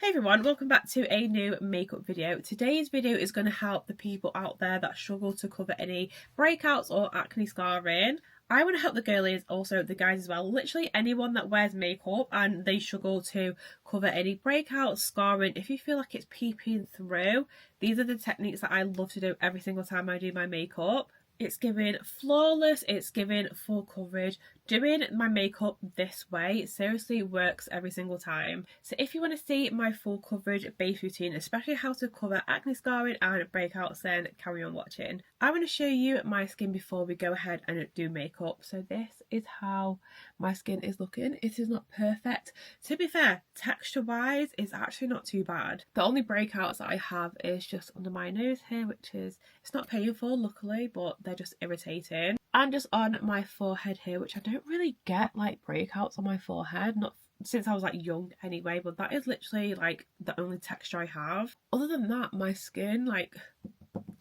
Hey everyone, welcome back to a new makeup video. Today's video is going to help the people out there that struggle to cover any breakouts or acne scarring. I want to help the girlies, also the guys as well, literally anyone that wears makeup and they struggle to cover any breakouts, scarring. If you feel like it's peeping through, these are the techniques that I love to do every single time I do my makeup. It's giving flawless, it's giving full coverage. Doing my makeup this way seriously works every single time. So if you want to see my full coverage base routine, especially how to cover acne scarring and breakouts, then carry on watching. I want to show you my skin before we go ahead and do makeup. So this is how my skin is looking. It is not perfect. To be fair, texture wise it's actually not too bad. The only breakouts that I have is just under my nose here, which is, it's not painful luckily, but they're just irritating. And just on my forehead here, which I don't really get like breakouts on my forehead, not since I was like young anyway, but that is literally like the only texture I have. Other than that, my skin, like,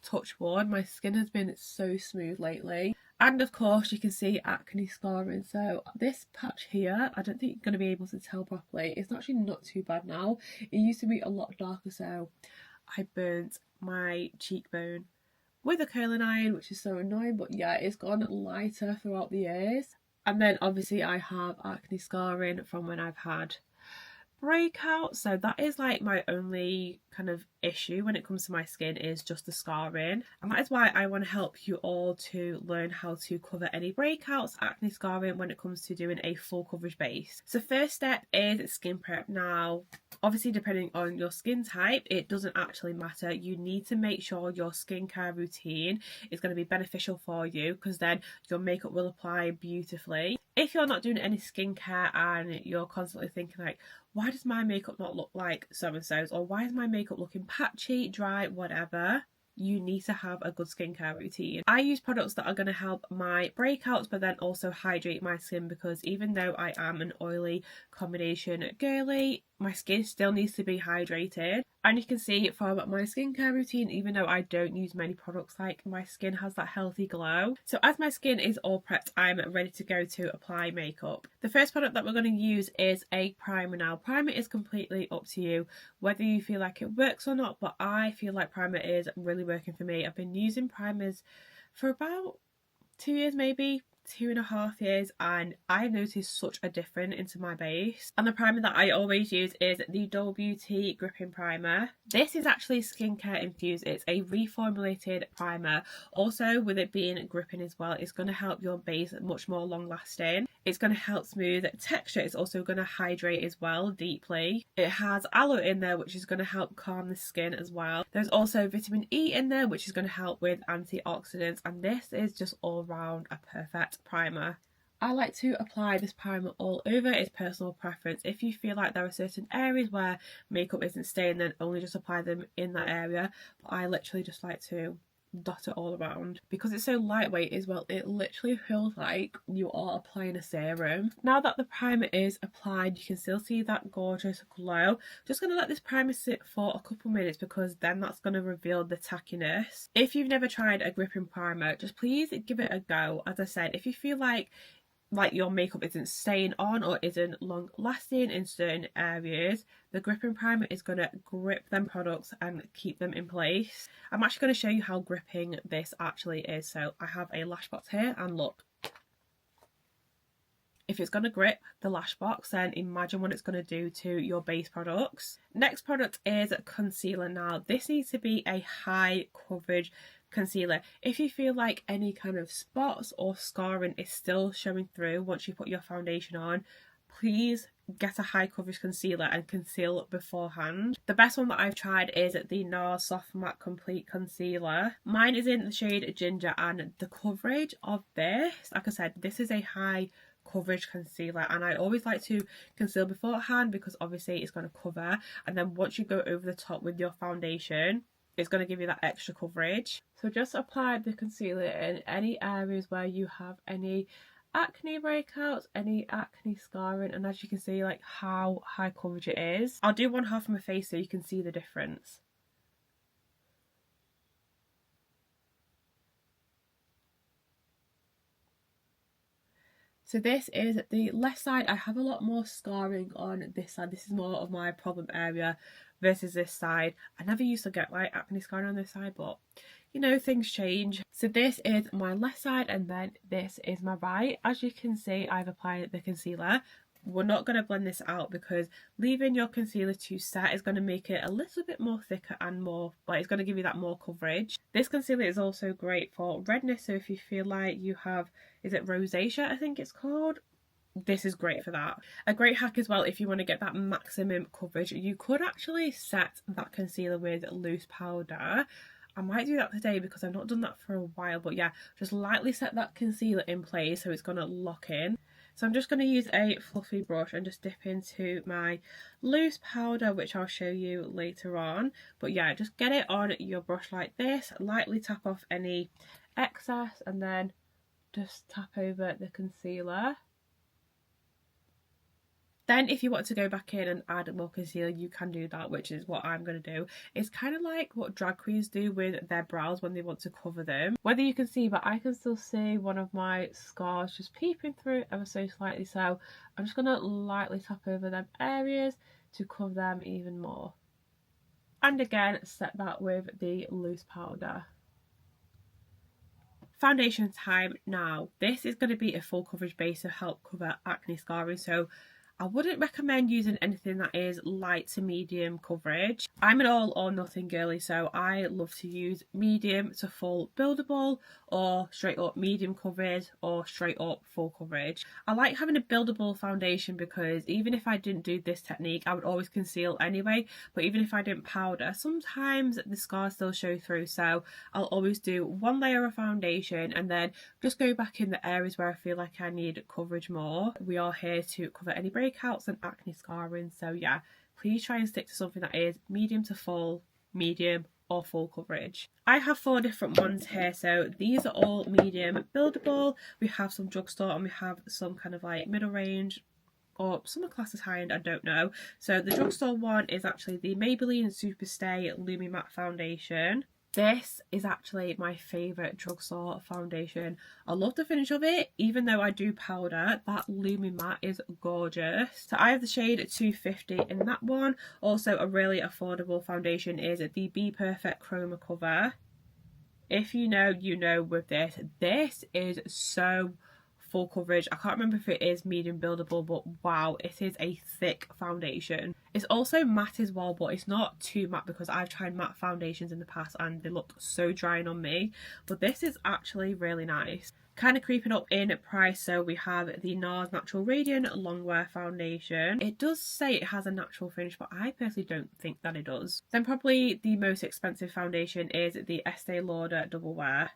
touch wood, my skin has been so smooth lately. And of course you can see acne scarring. So this patch here, I don't think you're going to be able to tell properly. It's actually not too bad now. It used to be a lot darker, so I burnt my cheekbone with a curling iron, which is so annoying, but yeah, it's gone lighter throughout the years. And then obviously I have acne scarring from when I've had breakouts, so that is like my only kind of issue when it comes to my skin, is just the scarring. And that is why I want to help you all to learn how to cover any breakouts, acne scarring, when it comes to doing a full coverage base. So first step is skin prep. Now obviously depending on your skin type, it doesn't actually matter. You need to make sure your skincare routine is going to be beneficial for you, because then your makeup will apply beautifully. If you're not doing any skincare and you're constantly thinking like, why does my makeup not look like so-and-so's, or why is my makeup looking patchy, dry, whatever, you need to have a good skincare routine. I use products that are going to help my breakouts but then also hydrate my skin, because even though I am an oily combination girly, my skin still needs to be hydrated. And you can see from my skincare routine, even though I don't use many products, like, my skin has that healthy glow. So as my skin is all prepped, I'm ready to go to apply makeup. The first product that we're going to use is a primer. Now primer is completely up to you whether you feel like it works or not, but I feel like primer is really working for me. I've been using primers for about 2 years, maybe 2.5 years, and I've noticed such a difference into my base. And the primer that I always use is the Dull Beauty Gripping Primer. This is actually skincare infused. It's a reformulated primer. Also, with it being gripping as well, it's going to help your base much more long lasting. It's going to help smooth texture. It's also going to hydrate as well deeply. It has aloe in there, which is going to help calm the skin as well. There's also vitamin E in there, which is going to help with antioxidants, and this is just all round a perfect primer. I like to apply this primer all over. It's personal preference. If you feel like there are certain areas where makeup isn't staying, then only just apply them in that area. But I literally just like to dot it all around. Because it's so lightweight as well, it literally feels like you are applying a serum. Now that the primer is applied, you can still see that gorgeous glow. Just going to let this primer sit for a couple minutes, because then that's going to reveal the tackiness. If you've never tried a gripping primer, just please give it a go. As I said, if you feel like your makeup isn't staying on or isn't long lasting in certain areas, the gripping primer is going to grip them products and keep them in place. I'm actually going to show you how gripping this actually is. So I have a lash box here, and look, if it's going to grip the lash box, then imagine what it's going to do to your base products. Next product is concealer. Now this needs to be a high coverage concealer. If you feel like any kind of spots or scarring is still showing through once you put your foundation on, please get a high coverage concealer and conceal beforehand. The best one that I've tried is the NARS Soft Matte Complete Concealer. Mine is in the shade Ginger, and the coverage of this, like I said, this is a high coverage concealer, and I always like to conceal beforehand because obviously it's going to cover, and then once you go over the top with your foundation, it's going to give you that extra coverage. So just apply the concealer in any areas where you have any acne breakouts, any acne scarring, and as you can see, like, how high coverage it is. I'll do one half of my face so you can see the difference. So this is the left side. I have a lot more scarring on this side. This is more of my problem area versus this side. I never used to get like acne scarring on this side, but you know, things change. So this is my left side and then this is my right. As you can see, I've applied the concealer. We're not going to blend this out because leaving your concealer to set is going to make it a little bit more thicker and more, like it's going to give you that more coverage. This concealer is also great for redness, so if you feel like you have, is it rosacea I think it's called? This is great for that. A great hack as well, if you want to get that maximum coverage, you could actually set that concealer with loose powder. I might do that today because I've not done that for a while, but yeah, just lightly set that concealer in place so it's going to lock in. So I'm just going to use a fluffy brush and just dip into my loose powder, which I'll show you later on. But yeah, just get it on your brush like this, lightly tap off any excess and then just tap over the concealer. Then if you want to go back in and add more concealer, you can do that, which is what I'm going to do. It's kind of like what drag queens do with their brows when they want to cover them. Whether you can see, but I can still see one of my scars just peeping through ever so slightly. So I'm just going to lightly tap over them areas to cover them even more. And again, set that with the loose powder. Foundation time now. This is going to be a full coverage base to help cover acne scarring. So I wouldn't recommend using anything that is light to medium coverage. I'm an all or nothing girly, so I love to use medium to full buildable or straight up medium coverage or straight up full coverage. I like having a buildable foundation because even if I didn't do this technique, I would always conceal anyway. But even if I didn't powder, sometimes the scars still show through. So I'll always do one layer of foundation and then just go back in the areas where I feel like I need coverage more. We are here to cover any breakouts and acne scarring, so yeah, please try and stick to something that is medium to full, medium or full coverage. I have 4 different ones here, so these are all medium buildable. We have some drugstore and we have some kind of like middle range, or some are classed as high end, I don't know. So the drugstore one is actually the Maybelline Superstay Lumi Matte Foundation. This is actually my favourite drugstore foundation. I love the finish of it, even though I do powder. That Lumi Matte is gorgeous. So I have the shade 250 in that one. Also a really affordable foundation is the Be Perfect Chroma Cover. If you know, you know with this. This is so full coverage. I can't remember if it is medium buildable, but wow, it is a thick foundation. It's also matte as well, but it's not too matte because I've tried matte foundations in the past and they look so drying on me, but this is actually really nice. Kind of creeping up in price, so we have the NARS Natural Radiant Longwear Foundation. It does say it has a natural finish, but I personally don't think that it does. Then probably the most expensive foundation is the Estee Lauder Double Wear.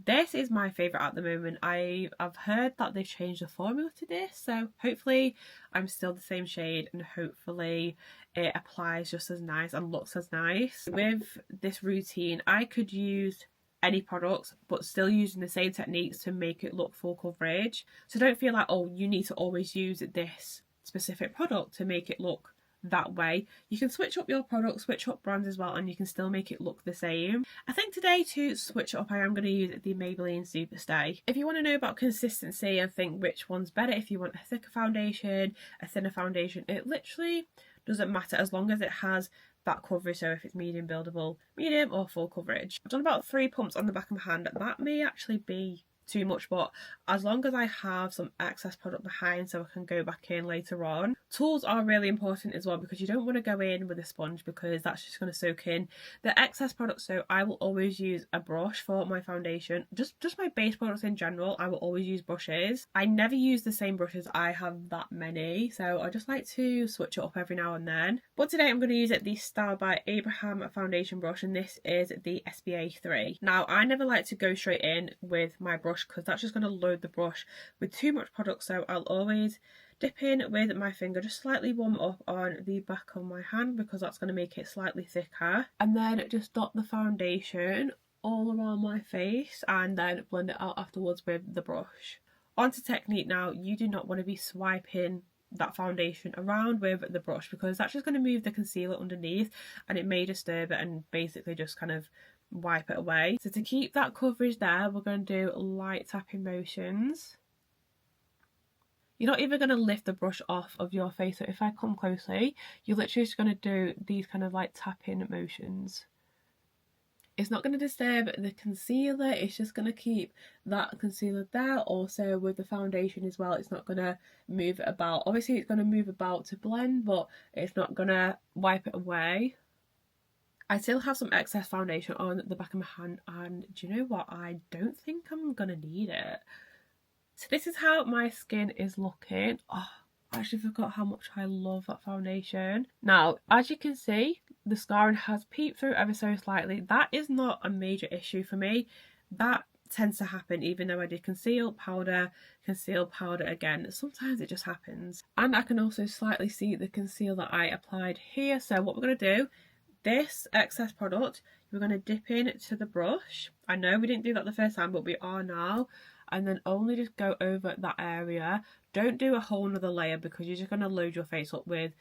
This is my favourite at the moment. I've heard that they've changed the formula to this, so hopefully I'm still the same shade and hopefully it applies just as nice and looks as nice. With this routine, I could use any products but still using the same techniques to make it look full coverage. So don't feel like, oh, you need to always use this specific product to make it look that way. You can switch up your products, switch up brands as well, and you can still make it look the same. I think today to switch it up, I am going to use the Maybelline Superstay. If you want to know about consistency and think which one's better, if you want a thicker foundation, a thinner foundation, it literally doesn't matter as long as it has that coverage. So if it's medium buildable, medium or full coverage. I've done about 3 pumps on the back of my hand. That may actually be too much, but as long as I have some excess product behind so I can go back in later on. Tools are really important as well because you don't want to go in with a sponge because that's just going to soak in the excess product. So I will always use a brush for my foundation. Just my base products in general, I will always use brushes. I never use the same brushes, I have that many, so I just like to switch it up every now and then. But today I'm going to use the Style by Abraham foundation brush, and this is the SBA 3. Now I never like to go straight in with my brush because that's just going to load the brush with too much product, so I'll always dip in with my finger, just slightly warm up on the back of my hand because that's going to make it slightly thicker, and then just dot the foundation all around my face and then blend it out afterwards with the brush. Onto technique now. You do not want to be swiping that foundation around with the brush because that's just going to move the concealer underneath and it may disturb it and basically just kind of wipe it away. So to keep that coverage there, we're going to do light tapping motions. You're not even going to lift the brush off of your face. So if I come closely, you're literally just going to do these kind of like tapping motions. It's not going to disturb the concealer, it's just going to keep that concealer there. Also with the foundation as well, it's not going to move it about. Obviously it's going to move about to blend, but it's not going to wipe it away. I still have some excess foundation on the back of my hand, and do you know what? I don't think I'm going to need it. So this is how my skin is looking. Oh, I actually forgot how much I love that foundation. Now, as you can see, the scarring has peeped through ever so slightly. That is not a major issue for me. That tends to happen even though I did conceal powder again. Sometimes it just happens. And I can also slightly see the concealer I applied here. So what we're going to do, this excess product, we're going to dip into the brush. I know we didn't do that the first time, but we are now. And then only just go over that area. Don't do a whole nother layer because you're just going to load your face up with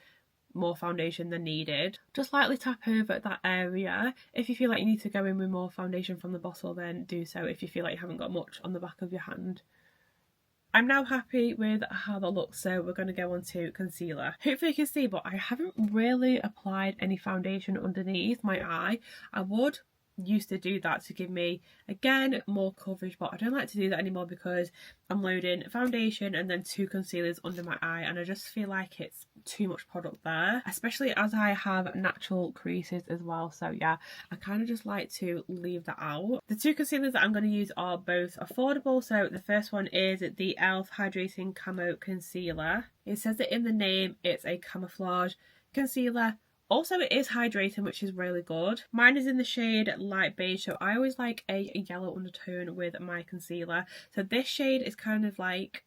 more foundation than needed. Just lightly tap over that area. If you feel like you need to go in with more foundation from the bottle, then do so if you feel like you haven't got much on the back of your hand. I'm now happy with how that looks, so we're going to go on to concealer. Hopefully you can see, but I haven't really applied any foundation underneath my eye. I used to do that to give me, again, more coverage, but I don't like to do that anymore because I'm loading foundation and then 2 concealers under my eye, and I just feel like it's too much product there, especially as I have natural creases as well. So yeah, I kind of just like to leave that out. The 2 concealers that I'm going to use are both affordable. So the first one is the e.l.f. Hydrating Camo Concealer. It says it in the name, it's a camouflage concealer. Also, it is hydrating, which is really good. Mine is in the shade light beige, so I always like a yellow undertone with my concealer. So this shade is kind of like,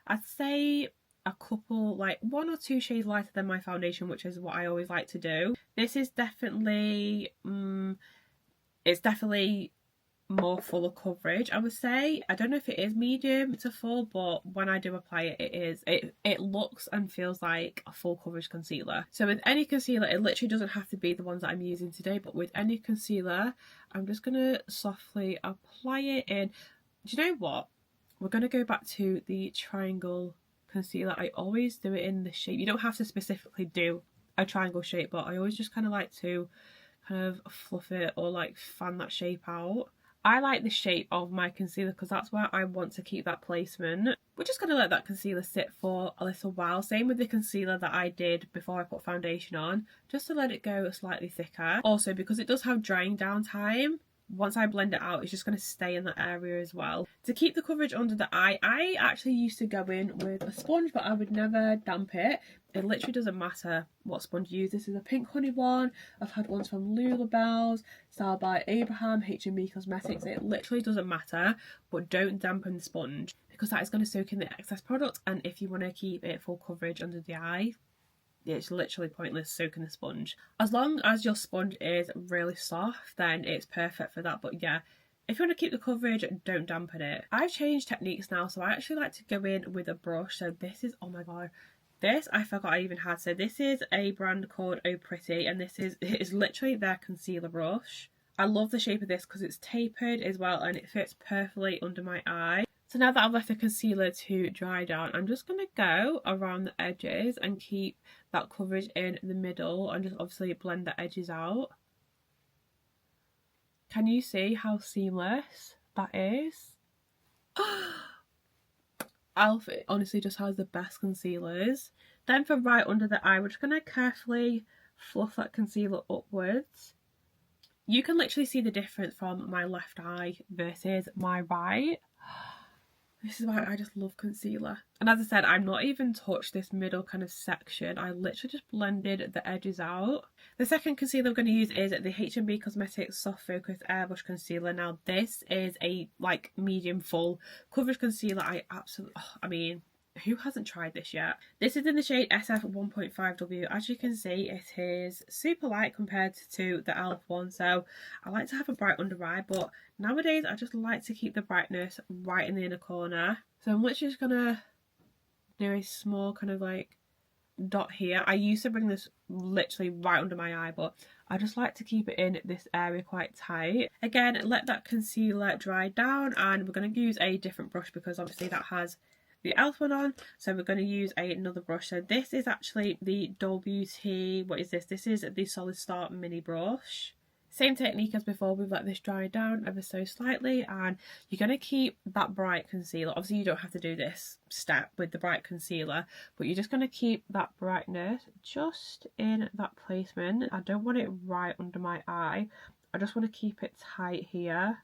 I'd say a couple, like 1 or 2 shades lighter than my foundation, which is what I always like to do. This is definitely, it's definitely more fuller coverage, I would say. I don't know if it is medium to full, but when I do apply it, it looks and feels like a full coverage concealer. So with any concealer, it literally doesn't have to be the ones that I'm using today, but with any concealer, I'm just gonna softly apply it in. Do you know what? We're gonna go back to the triangle concealer. I always do it in the shape. You don't have to specifically do a triangle shape, but I always just kind of like to kind of fluff it or like fan that shape out. I like the shape of my concealer because that's where I want to keep that placement. We're just going to let that concealer sit for a little while. Same with the concealer that I did before I put foundation on, just to let it go slightly thicker. Also, because it does have drying down time, once I blend it out, it's just going to stay in that area as well. To keep the coverage under the eye, I actually used to go in with a sponge, but I would never damp it. It literally doesn't matter what sponge you use. This is a pink honey one. I've had ones from Lulabelle's, Style by Abraham, H&B Cosmetics. It literally doesn't matter, but don't dampen the sponge because that is going to soak in the excess product. And if you want to keep it full coverage under the eye, it's literally pointless soaking the sponge. As long as your sponge is really soft, then it's perfect for that. But yeah, if you want to keep the coverage, don't dampen it. I've changed techniques now, so I actually like to go in with a brush. So this is, oh my god, this I forgot I even had. So this is a brand called Oh Pretty, and it is literally their concealer brush. I love the shape of this because it's tapered as well and it fits perfectly under my eye. So now that I've left the concealer to dry down, I'm just going to go around the edges and keep that coverage in the middle and just obviously blend the edges out. Can you see how seamless that is? e.l.f. honestly just has the best concealers. Then for right under the eye, we're just going to carefully fluff that concealer upwards. You can literally see the difference from my left eye versus my right. This is why I just love concealer. And as I said, I'm not even touched this middle kind of section. I literally just blended the edges out. The second concealer I'm going to use is the H&B Cosmetics Soft Focus Airbrush Concealer. Now this is a like medium full coverage concealer. I mean, who hasn't tried this yet? This is in the shade SF 1.5W. As you can see, it is super light compared to the e.l.f. one. So I like to have a bright under eye, but nowadays I just like to keep the brightness right in the inner corner. So I'm literally just gonna do a small kind of like dot here. I used to bring this literally right under my eye, but I just like to keep it in this area quite tight. Again, let that concealer dry down, and we're going to use a different brush because obviously that has the e.l.f. one on, so we're going to use another brush. So this is actually the Dull Beauty, what is this? This is the Solid Start mini brush. Same technique as before, we've let this dry down ever so slightly, and you're going to keep that bright concealer. Obviously you don't have to do this step with the bright concealer, but you're just going to keep that brightness just in that placement. I don't want it right under my eye, I just want to keep it tight here.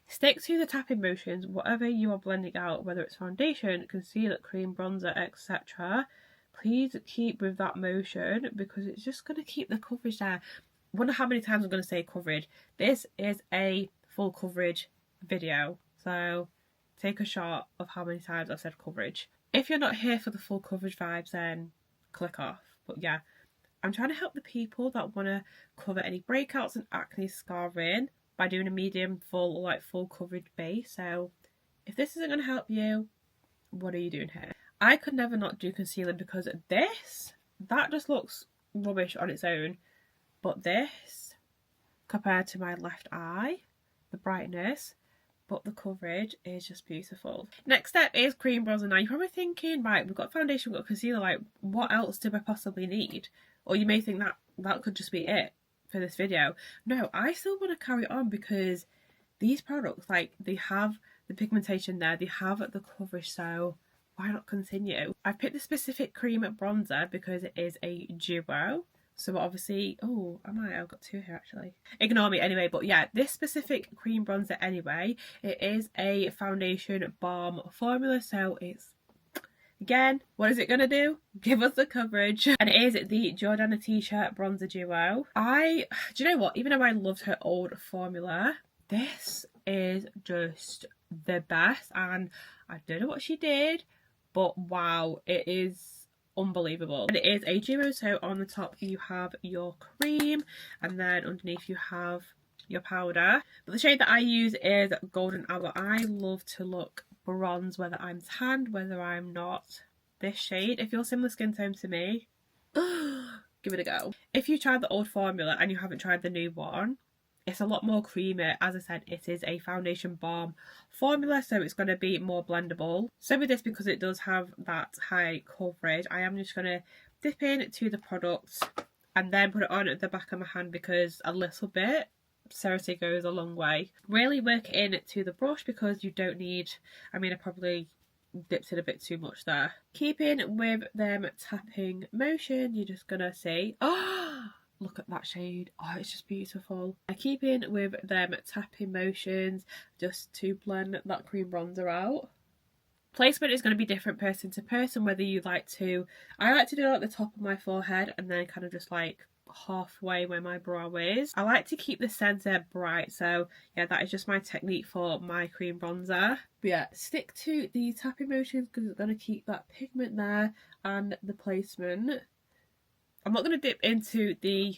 Stick to the tapping motions, whatever you are blending out, whether it's foundation, concealer, cream, bronzer, etc. Please keep with that motion because it's just going to keep the coverage there. I wonder how many times I'm going to say coverage. This is a full coverage video, so take a shot of how many times I've said coverage. If you're not here for the full coverage vibes, then click off. But yeah, I'm trying to help the people that want to cover any breakouts and acne scarring by doing a medium full, like full coverage base. So if this isn't going to help you, what are you doing here? I could never not do concealer because that just looks rubbish on its own. But this, compared to my left eye, the brightness, but the coverage is just beautiful. Next step is cream bronzer. Now you're probably thinking, right, we've got foundation, we've got concealer, like what else do I possibly need? Or you may think that could just be it for this video. No, I still want to carry on because these products, like, they have the pigmentation there, they have the coverage, so why not continue? I've picked the specific cream bronzer because it is a duo. So obviously, oh, I've got two here actually. Ignore me anyway, but yeah, this specific cream bronzer anyway, it is a foundation balm formula, so it's, again, what is it going to do? Give us the coverage. And it is the Jordana T-shirt bronzer duo. Do you know what? Even though I loved her old formula, this is just the best. And I don't know what she did, but wow, it is unbelievable. And it is a duo, so on the top you have your cream and then underneath you have your powder. But the shade that I use is Golden Hour. I love to look bronze whether I'm tanned, whether I'm not. This shade, if you're similar skin tone to me, give it a go. If you tried the old formula and you haven't tried the new one, it's a lot more creamy. As I said, it is a foundation balm formula, so it's going to be more blendable. So with this, because it does have that high coverage, I am just going to dip into the product and then put it on at the back of my hand because a little bit, seriously, goes a long way. Really work into the brush because you don't need, I probably dipped it a bit too much there. Keeping with them tapping motion, you're just going to see, look at that shade. Oh, it's just beautiful. I keep in with them tapping motions just to blend that cream bronzer out. Placement is going to be different person to person, whether you like to, I like to do it at the top of my forehead and then kind of just like halfway where my brow is. I like to keep the centre bright, so yeah, that is just my technique for my cream bronzer. But yeah, stick to the tapping motions because it's going to keep that pigment there and the placement. I'm not going to dip into the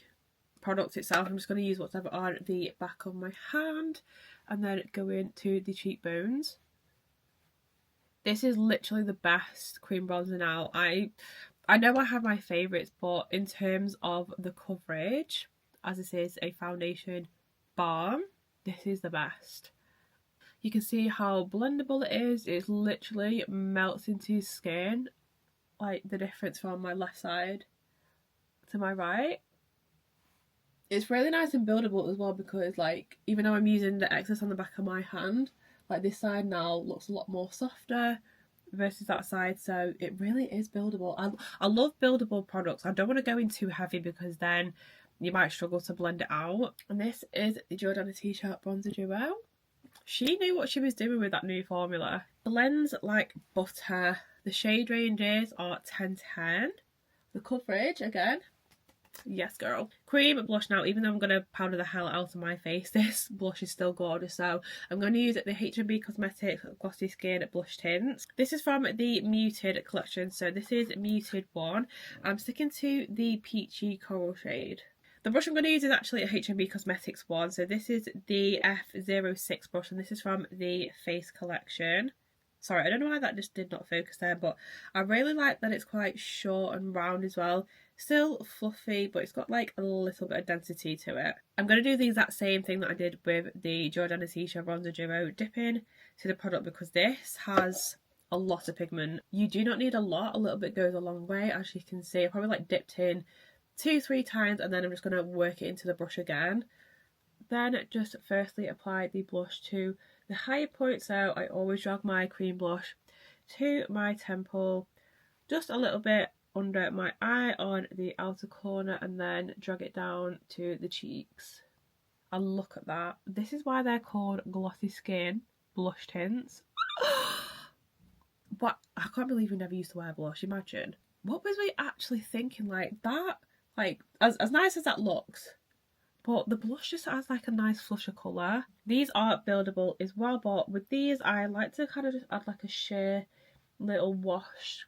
product itself, I'm just going to use whatever on the back of my hand and then go into the cheekbones. This is literally the best cream bronzer now. I know I have my favourites, but in terms of the coverage, as this is a foundation balm, this is the best. You can see how blendable it is. It literally melts into skin, like the difference from my left side to my right. It's really nice and buildable as well because, like, even though I'm using the excess on the back of my hand, like this side now looks a lot more softer versus that side, so it really is buildable. I love buildable products. I don't want to go in too heavy because then you might struggle to blend it out. And this is the Jordana T-shirt bronzer duo. She knew what she was doing with that new formula. Blends like butter. The shade ranges are 10-10. The coverage, again, yes girl. Cream blush now, even though I'm going to powder the hell out of my face, this blush is still gorgeous, so I'm going to use the H&B Cosmetics Glossy Skin Blush Tints. This is from the Muted collection, so this is Muted 1. I'm sticking to the peachy coral shade. The brush I'm going to use is actually a H&B Cosmetics one, so this is the F06 brush and this is from the Face collection. Sorry, I don't know why that just did not focus there, but I really like that it's quite short and round as well. Still fluffy, but it's got like a little bit of density to it. I'm going to do the exact same thing that I did with the Jordana T-shirt bronzer duo, dip in to the product because this has a lot of pigment. You do not need a lot, a little bit goes a long way. As you can see, I probably like dipped in 2-3 times, and then I'm just going to work it into the brush again. Then just firstly apply the blush to the higher point, so I always drag my cream blush to my temple, just a little bit under my eye on the outer corner, and then drag it down to the cheeks. And look at that. This is why they're called glossy skin blush tints. But I can't believe we never used to wear blush. Imagine. What was we actually thinking? Like that, like as nice as that looks, but the blush just adds like a nice flush of colour. These are buildable as well, but with these I like to kind of just add like a sheer little wash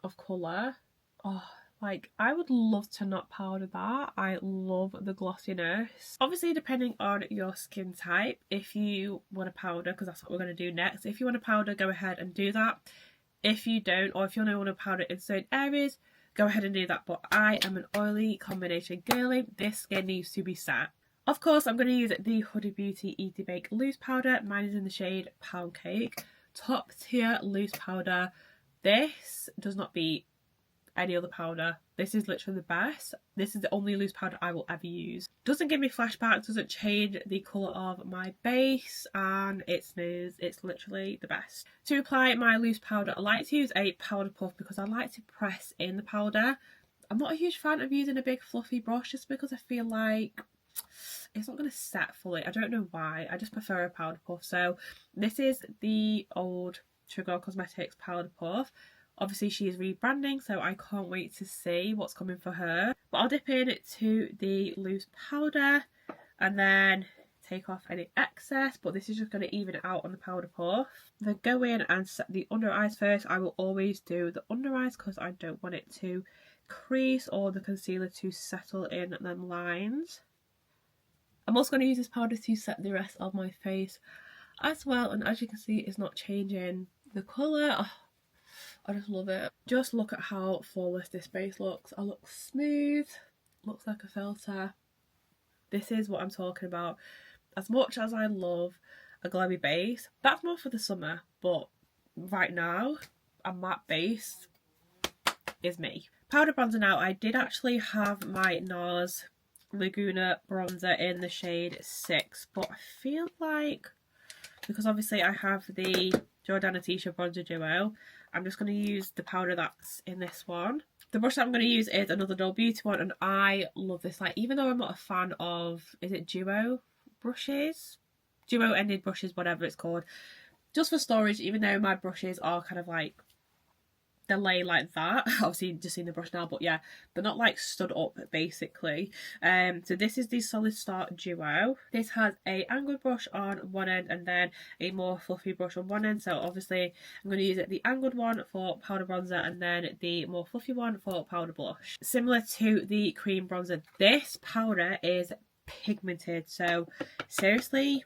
of colour. Oh, like I would love to not powder that. I love the glossiness. Obviously depending on your skin type, if you want to powder, because that's what we're going to do next, if you want to powder, go ahead and do that. If you don't, or if you only want to powder in certain areas, go ahead and do that. But I am an oily combination girly. This skin needs to be set. Of course, I'm going to use the Huda Beauty Easy Bake Loose Powder. Mine is in the shade Pound Cake. Top tier loose powder. This does not beat any other powder. This is literally the best. This is the only loose powder I will ever use. Doesn't give me flashbacks, doesn't change the colour of my base, and it's smooth. It's literally the best. To apply my loose powder, I like to use a powder puff because I like to press in the powder. I'm not a huge fan of using a big fluffy brush just because I feel like it's not going to set fully. I don't know why. I just prefer a powder puff. So this is the old Sugar Cosmetics powder puff. Obviously she is rebranding, so I can't wait to see what's coming for her. But I'll dip in to the loose powder and then take off any excess, but this is just going to even it out on the powder puff. Then go in and set the under eyes first. I will always do the under eyes because I don't want it to crease or the concealer to settle in them lines. I'm also going to use this powder to set the rest of my face as well, and as you can see, it's not changing the colour. Oh, I just love it. Just look at how flawless this base looks. I look smooth, looks like a filter. This is what I'm talking about. As much as I love a glowy base, that's more for the summer, but right now a matte base is me. Powder bronzer now. I did actually have my NARS Laguna bronzer in the shade 6, but I feel like, because obviously I have the Jordana T-shirt bronzer duo, I'm just going to use the powder that's in this one. The brush that I'm going to use is another Doll Beauty one, and I love this. Like, even though I'm not a fan of, is it duo brushes? Duo ended brushes, whatever it's called. Just for storage, even though my brushes are kind of like, they lay like that. Obviously just seen the brush now, but yeah, they're not like stood up basically. So this is the Solid Start Duo. This has a angled brush on one end and then a more fluffy brush on one end. So obviously I'm going to use the angled one for powder bronzer and then the more fluffy one for powder blush. Similar to the cream bronzer, this powder is pigmented, so seriously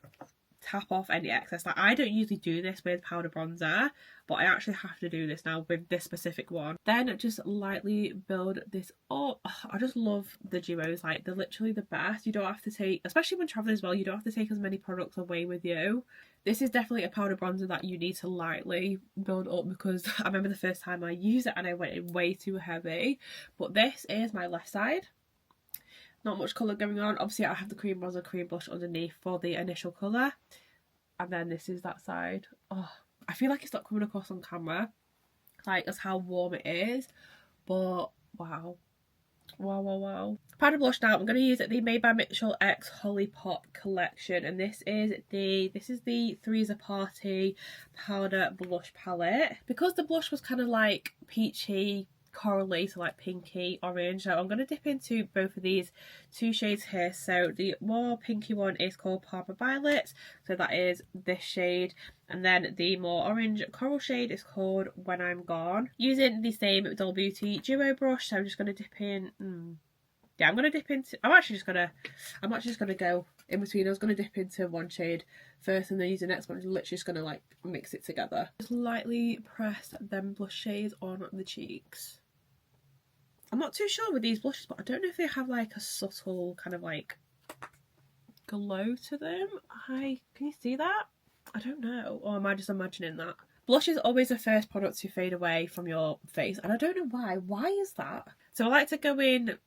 tap off any excess. Like, I don't usually do this with powder bronzer, but I actually have to do this now with this specific one. Then just lightly build this up. I just love the duos. Like, they're literally the best. You don't have to take, especially when traveling as well, you don't have to take as many products away with you. This is definitely a powder bronzer that you need to lightly build up, because I remember the first time I used it and I went in way too heavy. But this is my left side. Not much colour going on. Obviously I have the cream bronzer, cream blush underneath for the initial colour. And then this is that side. Oh, I feel like it's not coming across on camera, like, as how warm it is. But wow. Wow, wow, wow. Powder blush now. I'm going to use the Made by Mitchell X Holly Pop collection. And this is the Three's a Party powder blush palette. Because the blush was kind of like peachy, corally, so like pinky orange, so I'm going to dip into both of these two shades here. So the more pinky one is called Parma Violet, so that is this shade, and then the more orange coral shade is called When I'm Gone. Using the same Doll Beauty duo brush, so I'm just going to dip in. Yeah, I'm going to dip into, I'm actually just going to go in between. I was going to dip into one shade first and then use the next one. I'm literally just going to like mix it together. Just lightly press them blush shades on the cheeks. I'm not too sure with these blushes, but I don't know if they have like a subtle kind of like glow to them. Can you see that? I don't know. Or am I just imagining that? Blush is always the first product to fade away from your face, and I don't know why. Why is that? So I like to go in,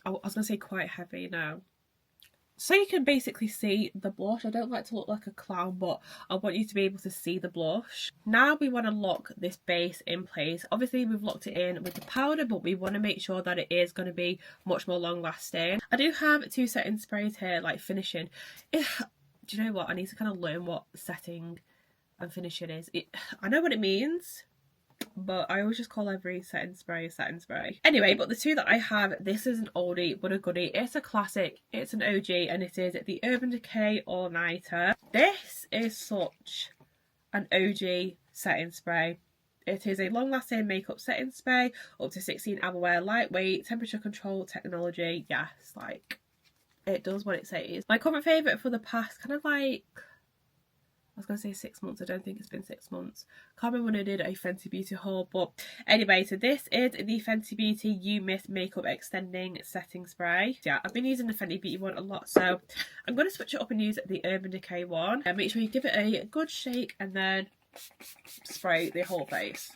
I was going to say quite heavy now, so you can basically see the blush. I don't like to look like a clown, but I want you to be able to see the blush. Now we want to lock this base in place. Obviously we've locked it in with the powder, but we want to make sure that it is going to be much more long lasting. I do have 2 setting sprays here, like finishing. Do you know what? I need to kind of learn what setting and finishing is. I know what it means, but I always just call every setting spray a setting spray. Anyway, but the 2 that I have, this is an oldie but a goodie. It's a classic, it's an OG, and it is the Urban Decay All Nighter. This is such an OG setting spray. It is a long-lasting makeup setting spray, up to 16 hour wear, lightweight, temperature control technology. Yes, like, it does what it says. My current favourite for the past kind of like, I was going to say 6 months, I don't think it's been 6 months. Can't remember when I did a Fenty Beauty haul, but anyway, so this is the Fenty Beauty You Miss Makeup Extending Setting Spray. Yeah, I've been using the Fenty Beauty one a lot, so I'm going to switch it up and use the Urban Decay one. And make sure you give it a good shake and then spray the whole face.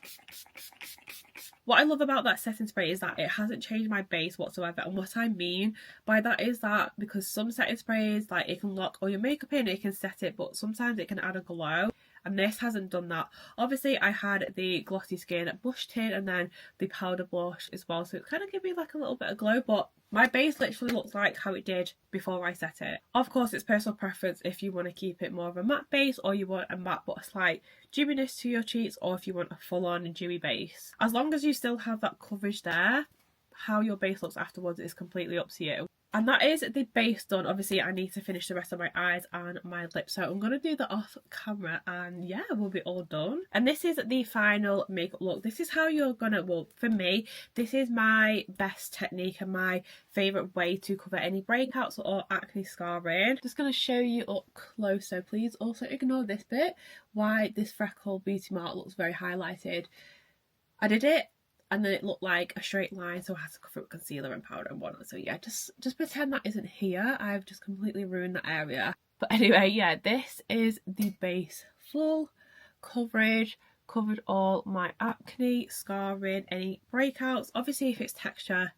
What I love about that setting spray is that it hasn't changed my base whatsoever, and what I mean by that is that because some setting sprays, like, it can lock all your makeup in, it can set it, but sometimes it can add a glow, and this hasn't done that. Obviously I had the Glossy Skin blush tint and then the powder blush as well, so it kind of gave me like a little bit of glow, but my base literally looks like how it did before I set it. Of course, it's personal preference if you want to keep it more of a matte base, or you want a matte but a slight dewiness to your cheeks, or if you want a full-on dewy base. As long as you still have that coverage there, how your base looks afterwards is completely up to you. And that is the base done. Obviously I need to finish the rest of my eyes and my lips, so I'm going to do that off camera, and yeah, we'll be all done. And this is the final makeup look. This is how you're gonna, well, for me, this is my best technique and my favourite way to cover any breakouts or acne scarring. Just going to show you up close, so please also ignore this bit, why this freckle beauty mark looks very highlighted. I did it and then it looked like a straight line, so I had to cover it with concealer and powder and whatnot. So yeah, just pretend that isn't here. I've just completely ruined that area. But anyway, yeah, this is the base. Full coverage, covered all my acne, scarring, any breakouts. Obviously if it's texture,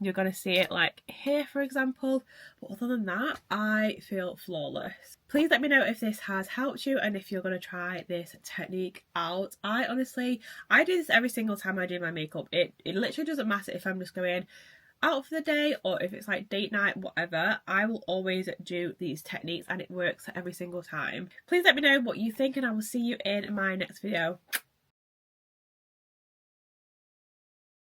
you're going to see it like here, for example, but other than that, I feel flawless. Please let me know if this has helped you and if you're going to try this technique out. I do this every single time I do my makeup. It literally doesn't matter if I'm just going out for the day or if it's like date night, whatever. I will always do these techniques and it works every single time. Please let me know what you think, and I will see you in my next video.